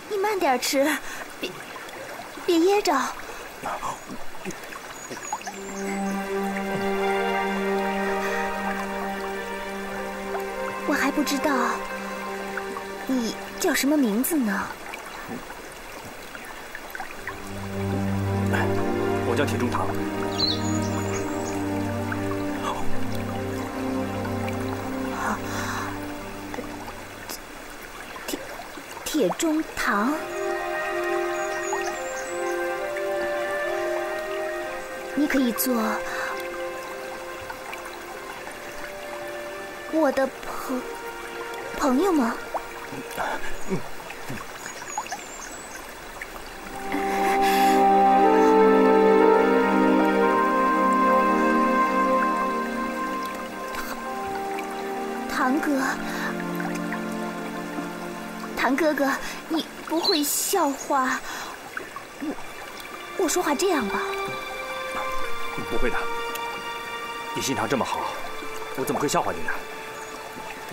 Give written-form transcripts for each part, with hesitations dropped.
你慢点吃，别噎着。我还不知道你叫什么名字呢。我叫铁中堂。铁中堂，你可以做我的朋友吗？唐哥哥，你不会笑话我说话这样吧？不会的，你心肠这么好，我怎么会笑话你呢？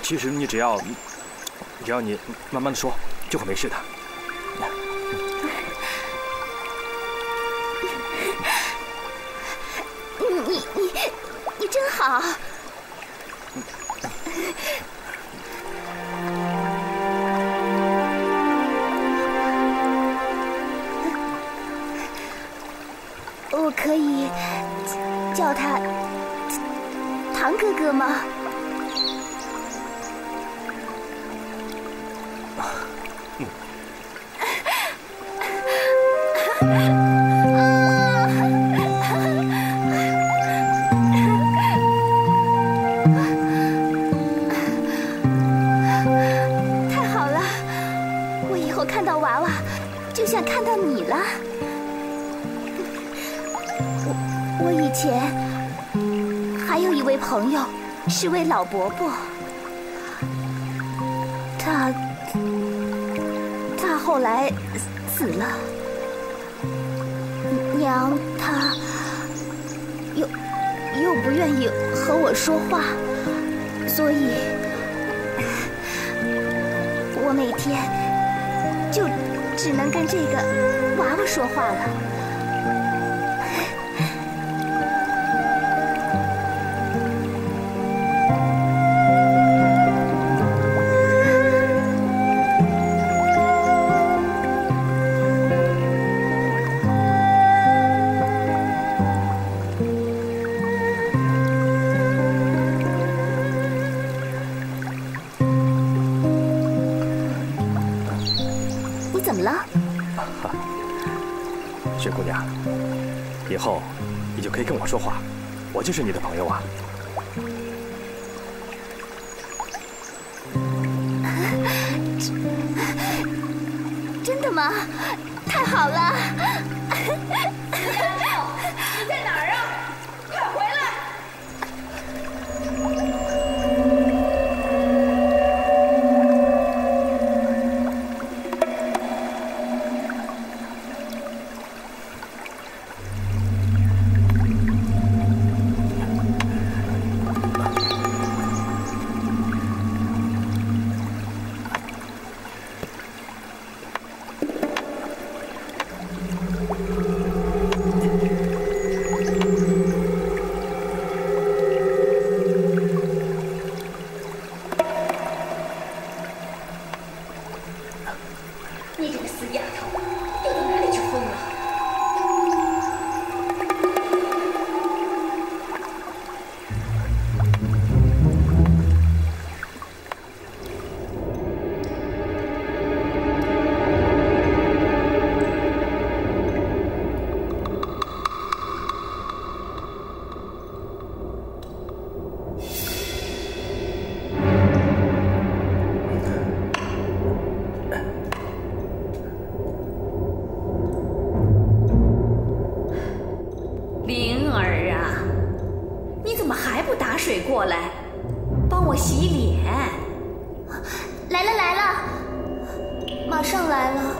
其实你只要你慢慢的说，就会没事的。你真好。我可以叫他唐哥哥吗？太好了，我以后看到娃娃就像看到你了。我以前还有一位朋友，是位老伯伯，他后来死了，娘她又不愿意和我说话，所以我每天就只能跟这个娃娃说话了。怎么了？雪姑娘，以后你就可以跟我说话，我就是你的朋友啊。真的吗？太好了！你在哪儿啊？快回来！你这个死丫头，又到哪里去疯了？灵儿啊，你怎么还不打水过来，帮我洗脸？来了来了，马上来了。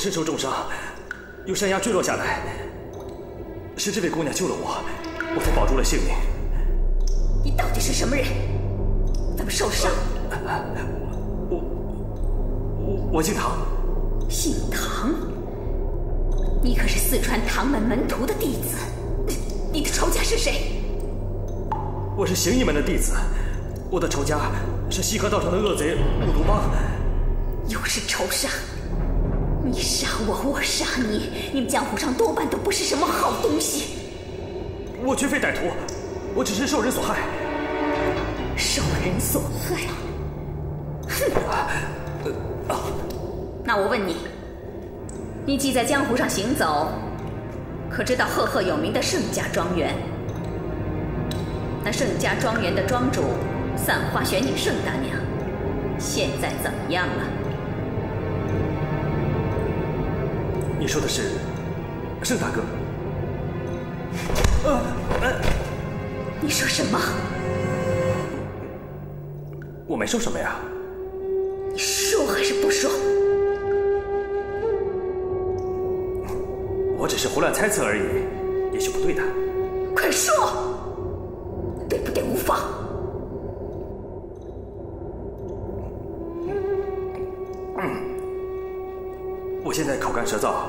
身受重伤，由山崖坠落下来，是这位姑娘救了我，我才保住了性命。你到底是什么人？怎么受伤？我姓唐。姓唐？你可是四川唐门门徒的弟子，你的仇家是谁？我是形意门的弟子，我的仇家是西河道上的恶贼雾毒帮。又是仇杀！你杀我，我杀你，你们江湖上多半都不是什么好东西。我绝非歹徒，我只是受人所害。受人所害？哼！那我问你，你既在江湖上行走，可知道赫赫有名的盛家庄园？那盛家庄园的庄主散花玄女盛大娘，现在怎么样了？你说的是盛大哥？你说什么？我没说什么呀。你说还是不说？我只是胡乱猜测而已，也许不对的。快说，对不对无妨。我现在口干舌燥，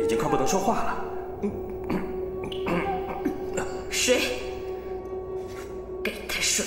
已经快不能说话了。水，给他水。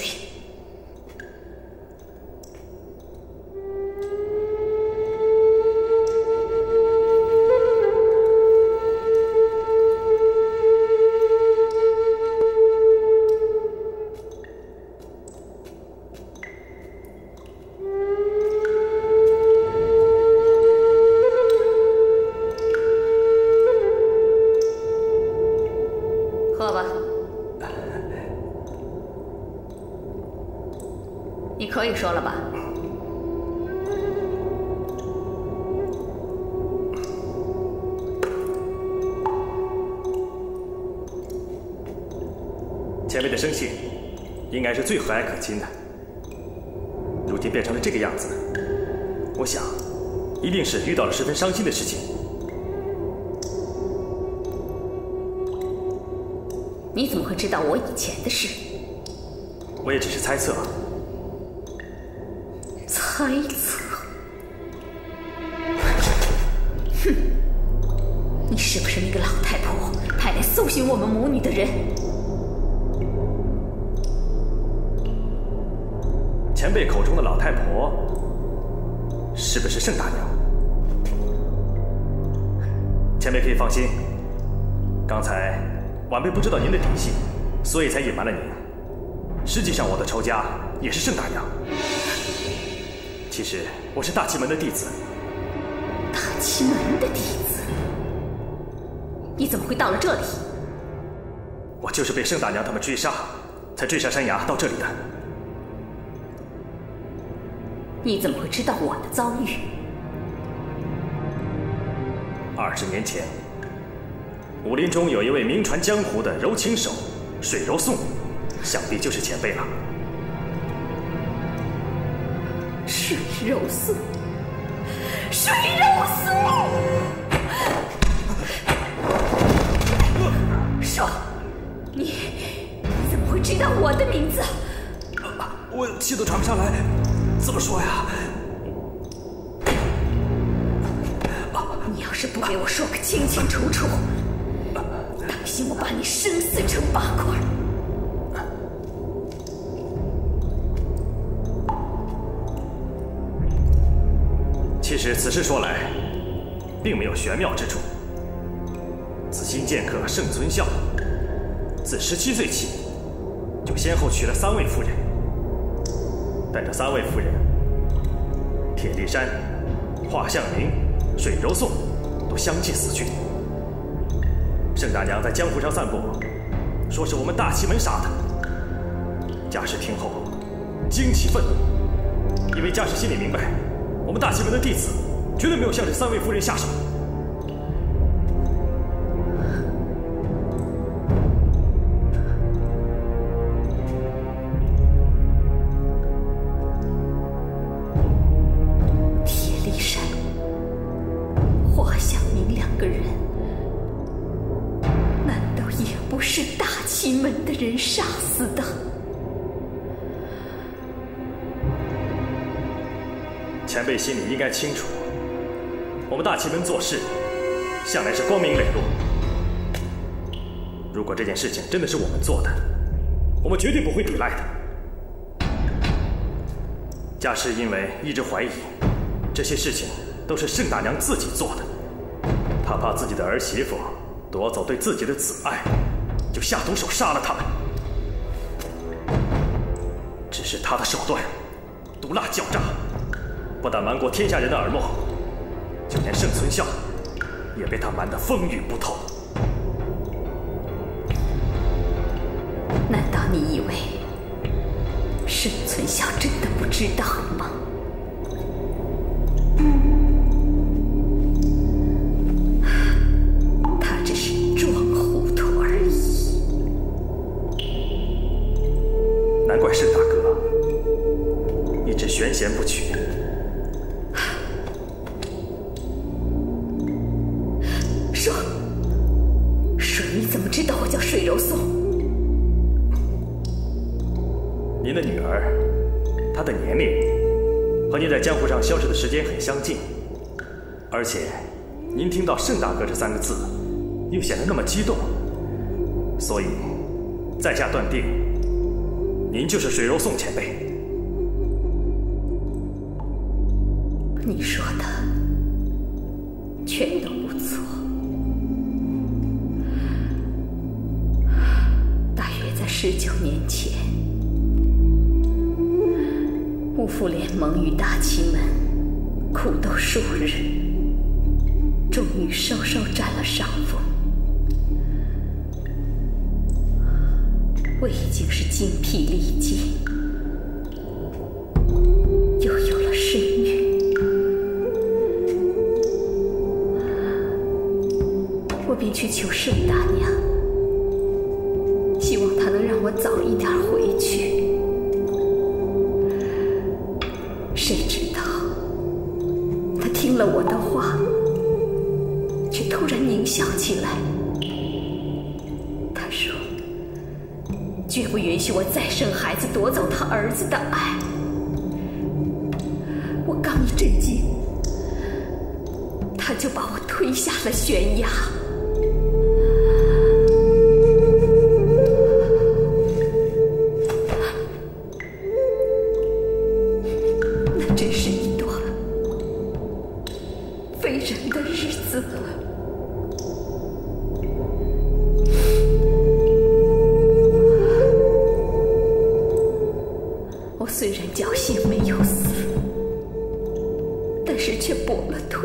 喝吧，你可以说了吧？前辈的生性应该是最和蔼可亲的，如今变成了这个样子，我想一定是遇到了十分伤心的事情。你怎么会知道我以前的事？我也只是猜测。猜测？哼！你是不是那个老太婆派来搜寻我们母女的人？前辈口中的老太婆，是不是盛大娘？前辈可以放心，刚才晚辈不知道您的底细，所以才隐瞒了您。实际上，我的仇家也是盛大娘。其实我是大奇门的弟子。大奇门的弟子？你怎么会到了这里？我就是被盛大娘他们追杀，才坠下山崖到这里的。你怎么会知道我的遭遇？20年前，武林中有一位名传江湖的柔情手水柔颂，想必就是前辈了。水柔颂，水柔颂！说，你怎么会知道我的名字？我气都喘不上来，怎么说呀？你要是不给我说个清清楚楚，当心我把你生撕成8块。其实此事说来，并没有玄妙之处。此心剑客盛存孝，自17岁起，就先后娶了3位夫人，但这3位夫人，铁力山、华相林、水柔颂，都相继死去。盛大娘在江湖上散布，说是我们大奇门杀的。家师听后，惊奇愤怒，因为家师心里明白，我们大奇门的弟子绝对没有向这3位夫人下手。铁力山、华是大齐门的人杀死的。前辈心里应该清楚，我们大齐门做事向来是光明磊落。如果这件事情真的是我们做的，我们绝对不会抵赖的。家师因为一直怀疑这些事情都是盛大娘自己做的，她怕自己的儿媳妇夺走对自己的子爱，就下毒手杀了他们。只是她的手段毒辣狡诈，不但瞒过天下人的耳目，就连盛存孝也被他瞒得风雨不透。难道你以为盛存孝真的不知道吗？他只是装糊涂而已。难怪盛大哥一直悬涎不取。说，你怎么知道我叫水柔颂？您的女儿，她的年龄和您在江湖上消失的时间很相近，而且您听到盛大哥这3个字，又显得那么激动，所以在下断定，您就是水柔颂前辈。你说的全都不错。大约在19年前，五府联盟与大齐门苦斗数日，终于稍稍占了上风。我已经是精疲力尽，又有了身孕。我便去求盛大娘，希望她能让我早一点回去。谁知道，她听了我的话，却突然狞笑起来。她说，绝不允许我再生孩子夺走她儿子的爱。我刚一震惊，她就把我推下了悬崖。真是一段非人的日子了。我虽然侥幸没有死，但是却跛了腿。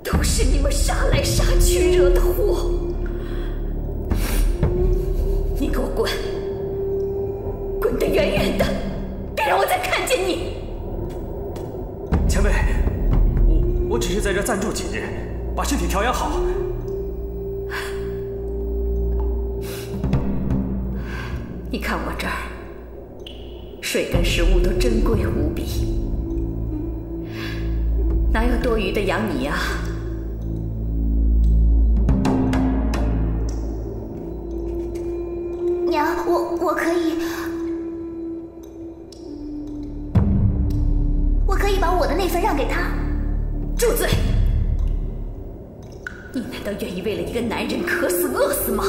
都是你们杀来杀去惹的祸。你给我滚！滚得远远的，别让我再看见你！前辈，我只是在这暂住几日，把身体调养好。你看我这儿，水跟食物都珍贵无比，哪有多余的养你呀？娘，我可以把我的那份让给他。住嘴！你难道愿意为了一个男人渴死饿死吗？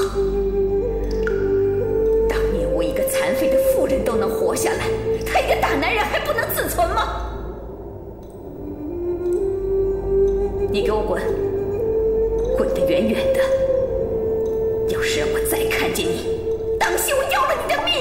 当年我一个残废的妇人都能活下来，他一个大男人还不能自存吗？你给我滚！滚得远远的！要是让我再看见你，当心我要了你的命！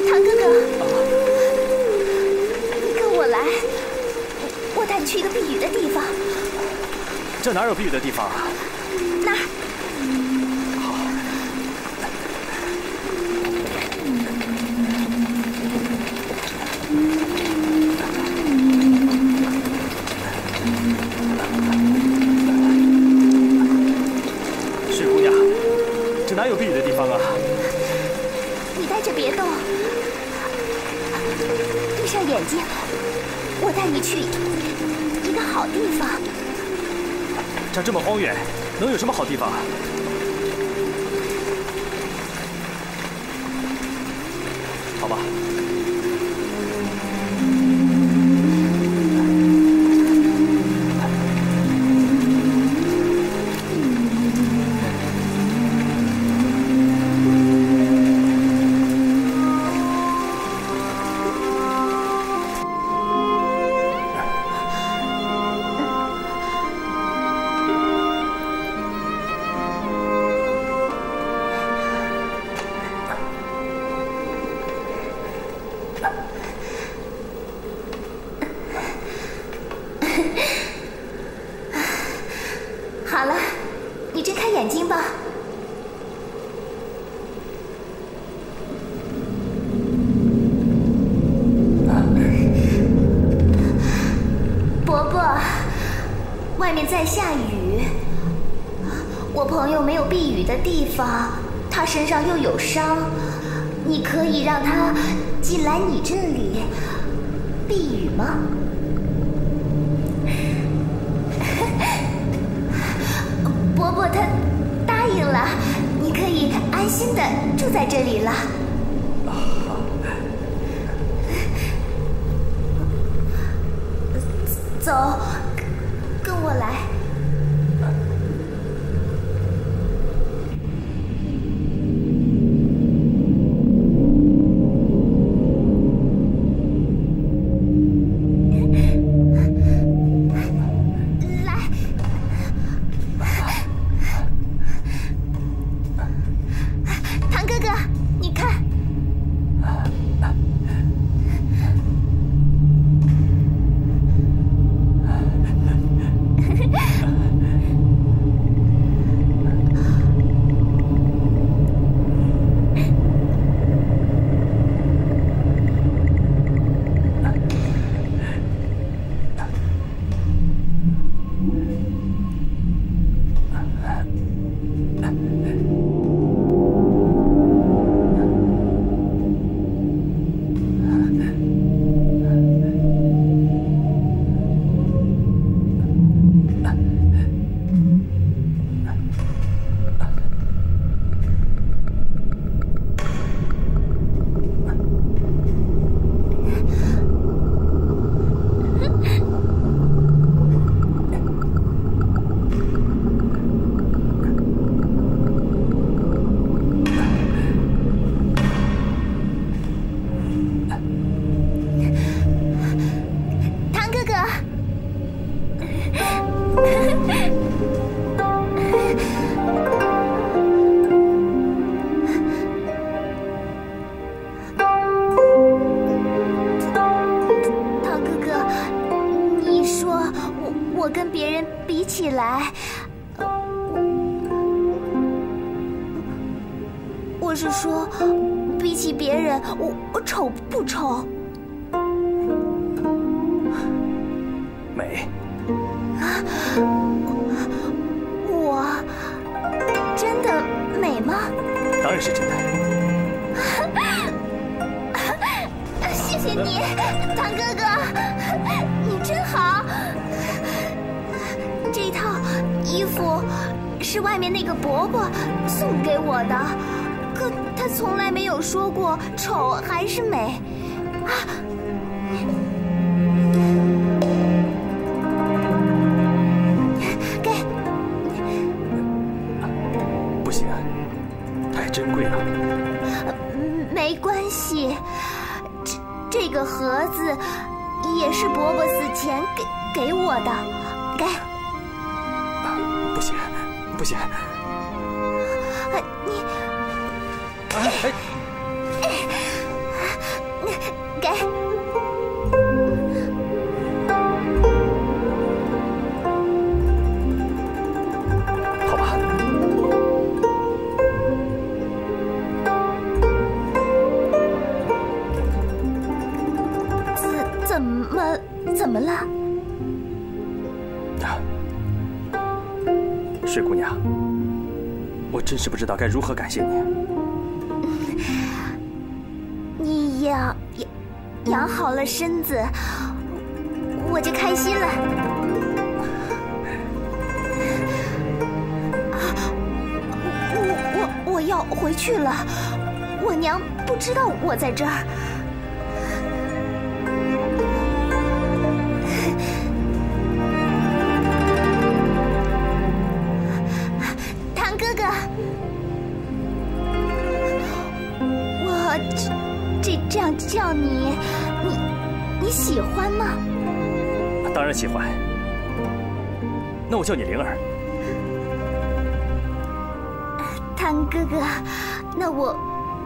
唐哥哥，你跟我来，我带你去一个避雨的地方。这哪有避雨的地方啊？那儿。水姑娘，这哪有避雨的地方啊？你待着别动，闭上眼睛，我带你去一个好地方。这这么荒远，能有什么好地方啊？好吧。好了，你睁开眼睛吧。伯伯，外面在下雨，我朋友没有避雨的地方，他身上又有伤，你可以让他进来你这里避雨吗？伯伯他答应了，你可以安心的住在这里了。走，跟我来。我跟别人比起来，我是说，比起别人，我丑不丑？美。我真的美吗？当然是真的。谢谢你，唐哥哥，你真好。这套衣服是外面那个伯伯送给我的，可他从来没有说过丑还是美啊。给。不行，太珍贵了。没关系，这个盒子也是伯伯死前给我的，给。不行，不行。你，给。好吧。怎么了？水姑娘，我真是不知道该如何感谢你。你养好了身子，我就开心了。我要回去了，我娘不知道我在这儿。堂哥哥，我这样叫你喜欢吗？当然喜欢。那我叫你灵儿。堂哥哥，那我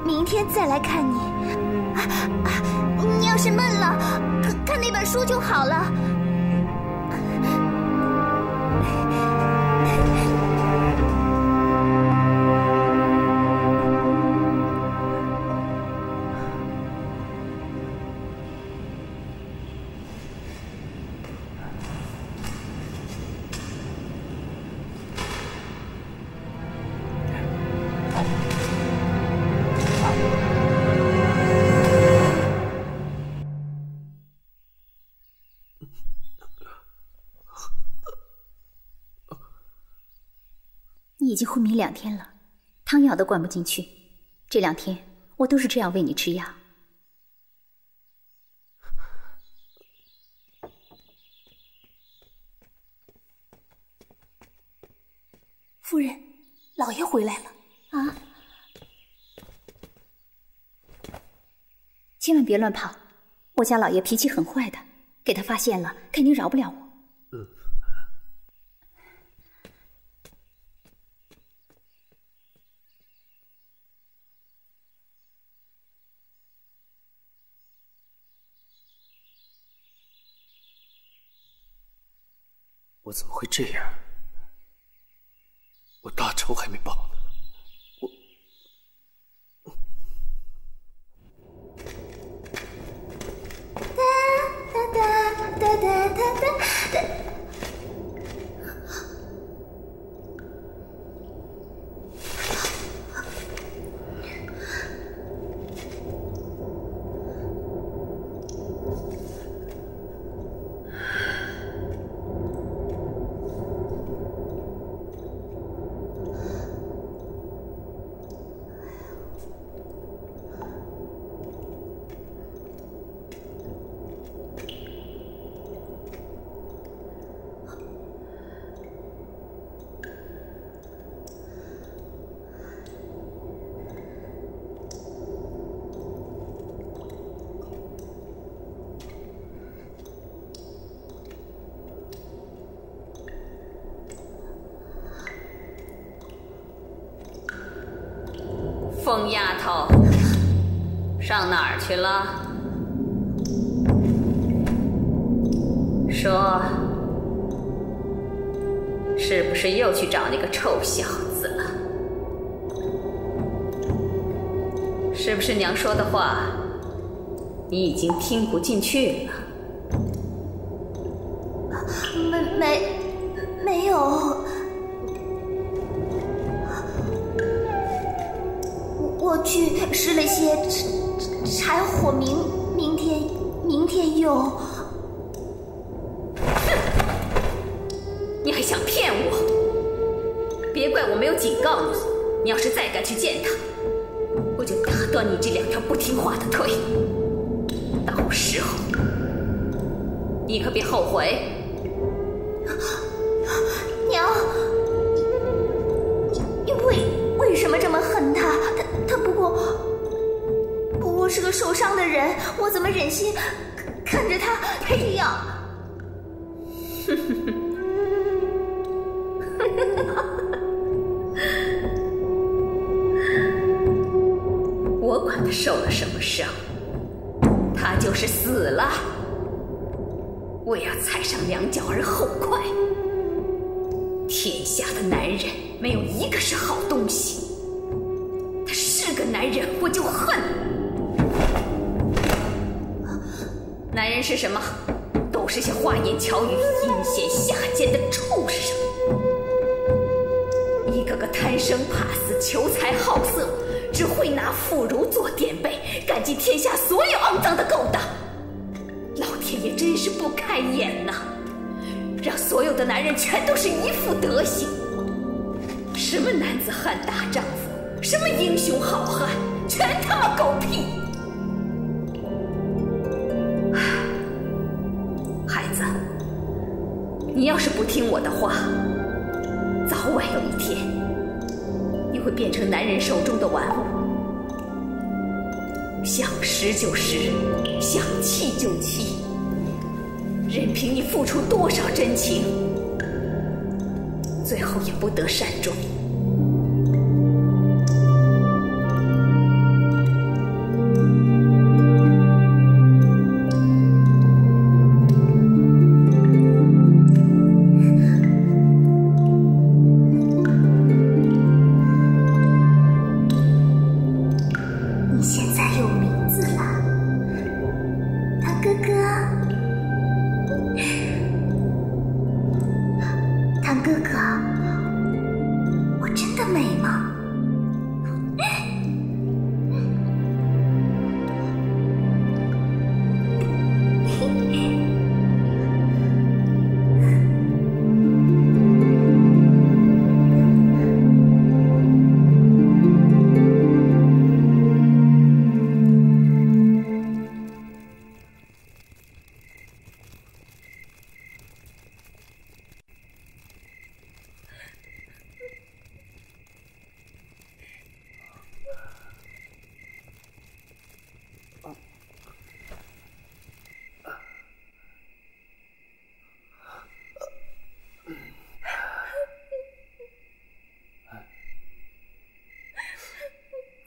明天再来看你。你要是闷了，看那本书就好了。你已经昏迷2天了，汤药都灌不进去。这2天我都是这样喂你吃药。夫人，老爷回来了啊！千万别乱跑，我家老爷脾气很坏的，给他发现了，肯定饶不了我。我怎么会这样？我大仇还没报呢，疯丫头，上哪儿去了？说，是不是又去找那个臭小子了？是不是娘说的话，你已经听不进去了？没有。我去试了些柴火，明天用。你还想骗我？别怪我没有警告你，你要是再敢去见他，我就打断你这2条不听话的腿。到时候你可别后悔。娘，你为什么这么恨他？他不过是个受伤的人，我怎么忍心看着他这样？我管他受了什么伤，他就是死了，我要踩上两脚而后快。天下的男人没有一个是好东西，他是个男人我就恨。男人是什么？都是些花言巧语、阴险下贱的畜生，一个个贪生怕死、求财好色，只会拿妇孺做垫背，干尽天下所有肮脏的勾当。老天爷真是不开眼呐，让所有的男人全都是一副德行。什么男子汉大丈夫，什么英雄好汉，全他妈狗屁！孩子，你要是不听我的话，早晚有一天你会变成男人手中的玩物，想食就食，想弃就弃，任凭你付出多少真情，最后也不得善终。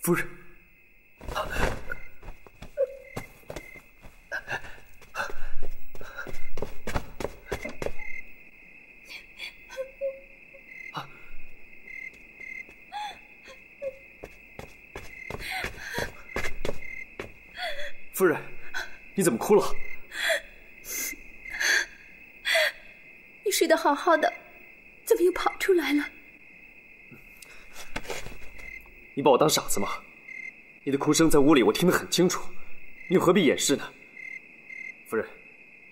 夫人，夫人，你怎么哭了？你睡得好好的，怎么又跑出来了？你把我当傻子吗？你的哭声在屋里我听得很清楚，你又何必掩饰呢？夫人，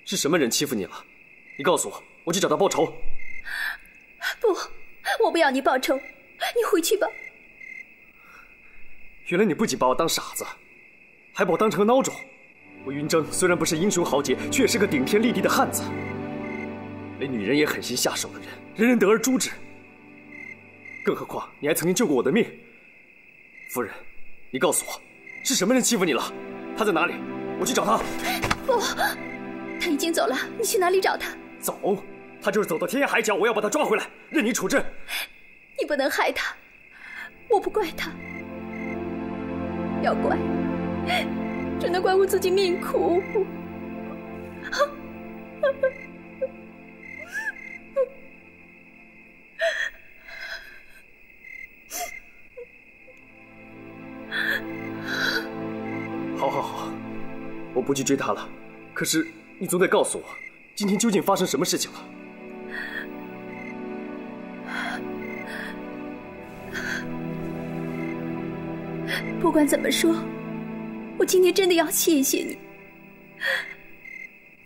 是什么人欺负你了？你告诉我，我去找他报仇。不，我不要你报仇，你回去吧。原来你不仅把我当傻子，还把我当成了孬种。我云峥虽然不是英雄豪杰，却也是个顶天立地的汉子。连女人也狠心下手的人，人人得而诛之。更何况你还曾经救过我的命。夫人，你告诉我，是什么人欺负你了？他在哪里？我去找他。不，他已经走了，你去哪里找他？走？他就是走到天涯海角，我要把他抓回来，任你处置。你不能害他，我不怪他，要怪，只能怪我自己命苦。好，我不去追他了。可是你总得告诉我，今天究竟发生什么事情了？不管怎么说，我今天真的要谢谢你。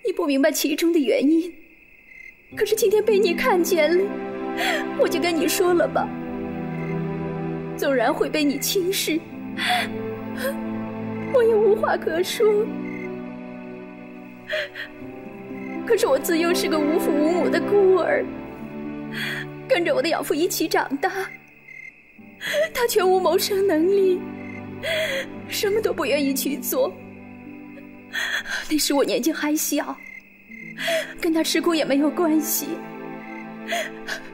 你不明白其中的原因，可是今天被你看见了，我就跟你说了吧。纵然会被你轻视，我也无话可说。可是我自幼是个无父无母的孤儿，跟着我的养父一起长大，他全无谋生能力，什么都不愿意去做。那时我年纪还小，跟他吃苦也没有关系。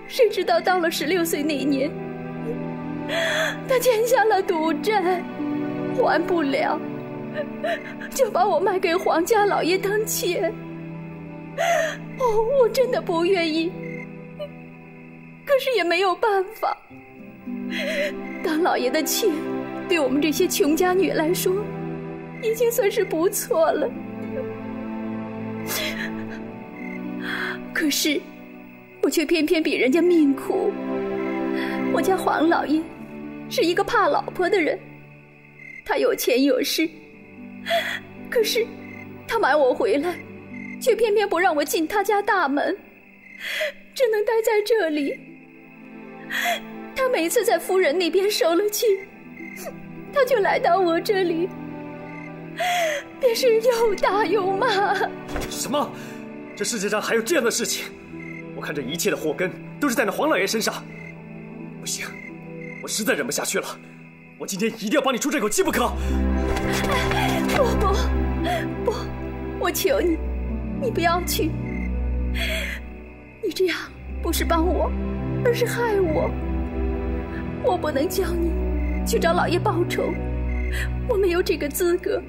谁知道到了16岁那年，他欠下了赌债，还不了，就把我卖给皇家老爷当妾。我真的不愿意，可是也没有办法。当老爷的妾，对我们这些穷家女来说，已经算是不错了。可是我却偏偏比人家命苦。我家黄老爷是一个怕老婆的人，他有钱有势，可是他买我回来，却偏偏不让我进他家大门，只能待在这里。他每次在夫人那边受了气，他就来到我这里，便是又打又骂。什么？这世界上还有这样的事情？我看这一切的祸根都是在那黄老爷身上。不行，我实在忍不下去了，我今天一定要帮你出这口气不可。不，我求你，你不要去。你这样不是帮我，而是害我。我不能叫你去找老爷报仇，我没有这个资格，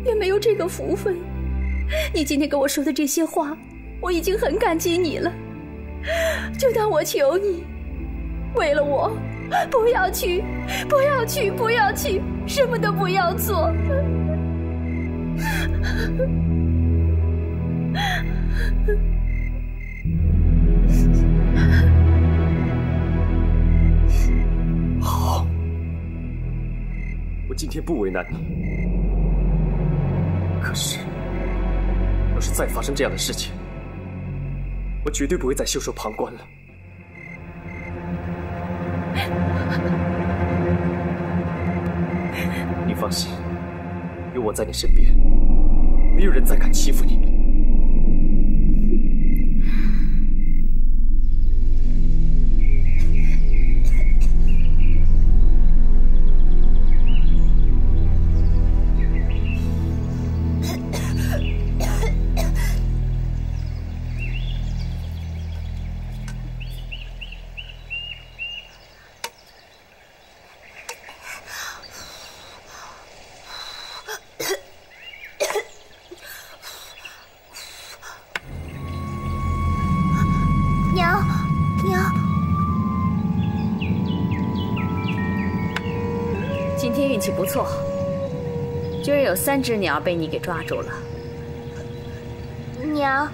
也没有这个福分。你今天跟我说的这些话，我已经很感激你了。就当我求你，为了我，不要去，不要去，不要去，什么都不要做。好，我今天不为难你。可是，要是再发生这样的事情，我绝对不会再袖手旁观了。你放心，有我在你身边，没有人再敢欺负你。今天运气不错，居然有3只鸟被你给抓住了。娘，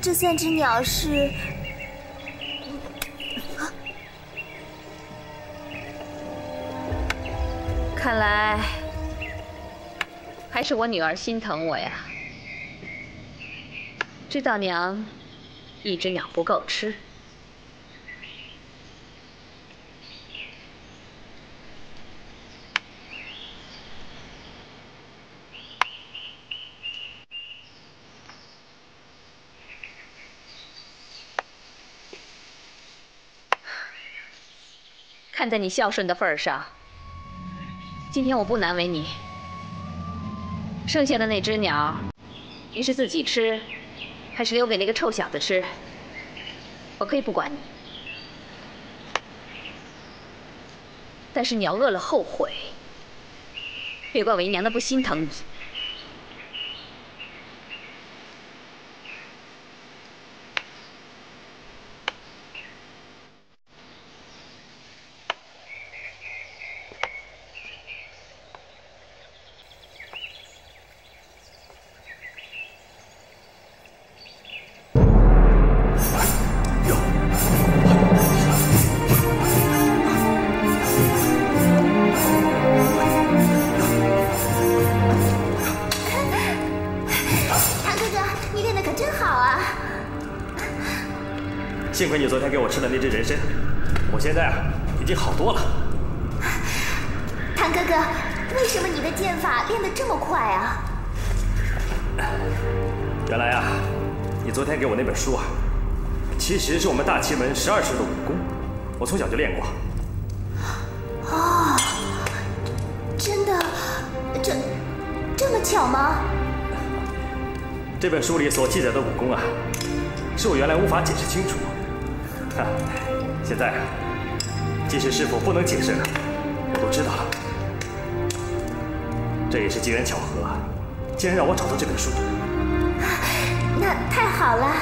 这3只鸟是……看来还是我女儿心疼我呀，知道娘1只鸟不够吃。看在你孝顺的份上，今天我不难为你。剩下的那只鸟，你是自己吃，还是留给那个臭小子吃？我可以不管你，但是你要饿了后悔，别怪为娘的不心疼你。幸亏你昨天给我吃了那只人参，我现在已经好多了。唐哥哥，为什么你的剑法练得这么快啊？原来啊，你昨天给我那本书啊，其实是我们大奇门12式的武功，我从小就练过。哦，真的，这么巧吗？这本书里所记载的武功啊，是我原来无法解释清楚。哈，现在啊，即使师傅不能解释了，我都知道了。这也是机缘巧合啊，竟然让我找到这本书。那太好了。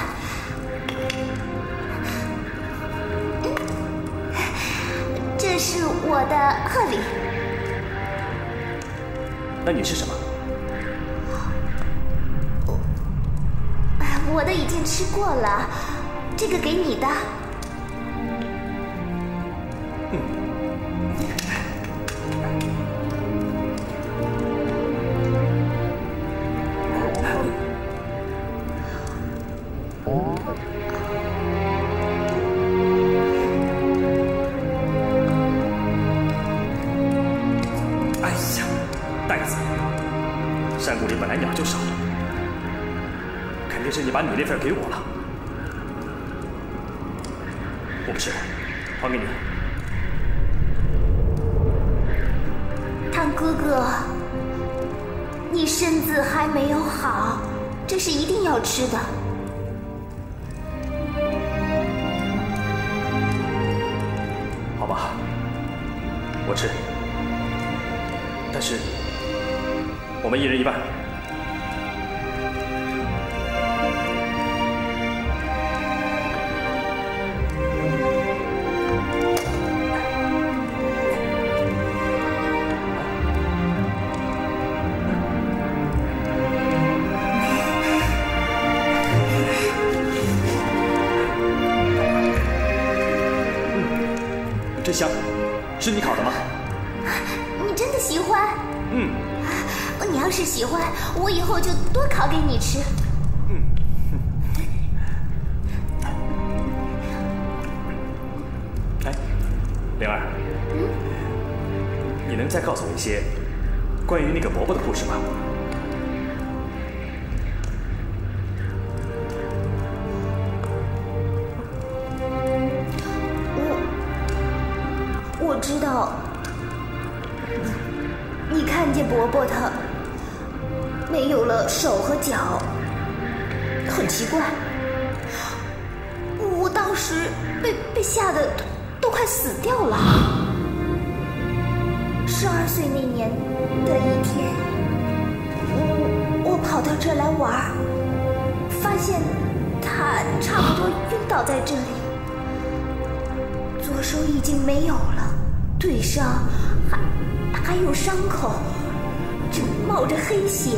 这是我的贺礼。那你是什么？我的已经吃过了，这个给你的。哎呀，袋子，山谷里本来鸟就少，肯定是你把你那份给我了。我不吃，还给你。汤哥哥，你身子还没有好，这是一定要吃的。好吧，我吃。但是，我们一人一半。真香，是你烤的吗？你真的喜欢？嗯。你要是喜欢，我以后就多烤给你吃。哎，灵儿，你能再告诉我一些关于那个伯伯的故事吗？我知道，你看见伯伯他没有了手和脚，很奇怪。我当时被吓得都快死掉了。12岁那年的一天，我跑到这儿来玩，发现他差不多晕倒在这里，左手已经没有了，腿上还有伤口，正冒着黑血，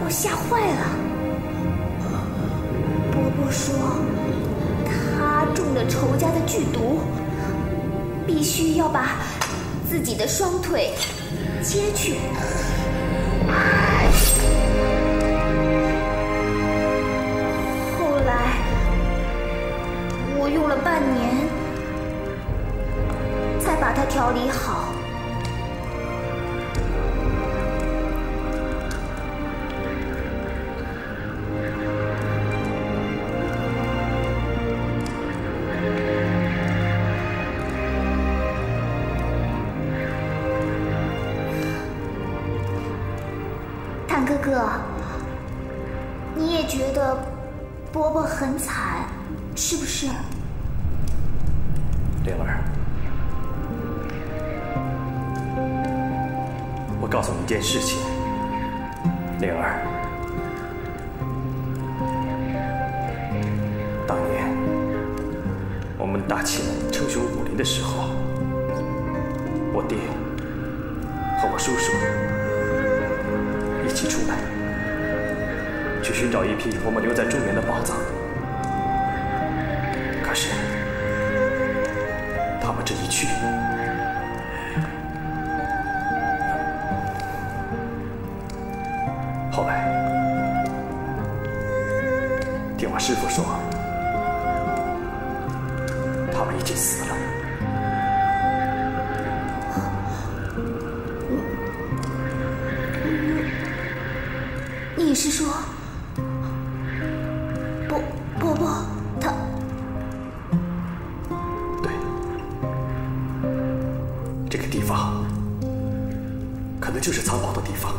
我吓坏了。伯伯说，他中了仇家的剧毒，必须要把自己的双腿切去。后来，我用了半年才把它调理好。谭哥哥，你也觉得伯伯很惨，是不是？灵儿，我告诉你一件事情，灵儿，当年我们大秦称雄武林的时候，我爹和我叔叔一起出来，去寻找一批我们留在中原的宝藏。可是他们这一去，后来听我师傅说，他们已经死了。你是说，伯伯他？对，这个地方就是藏宝的地方。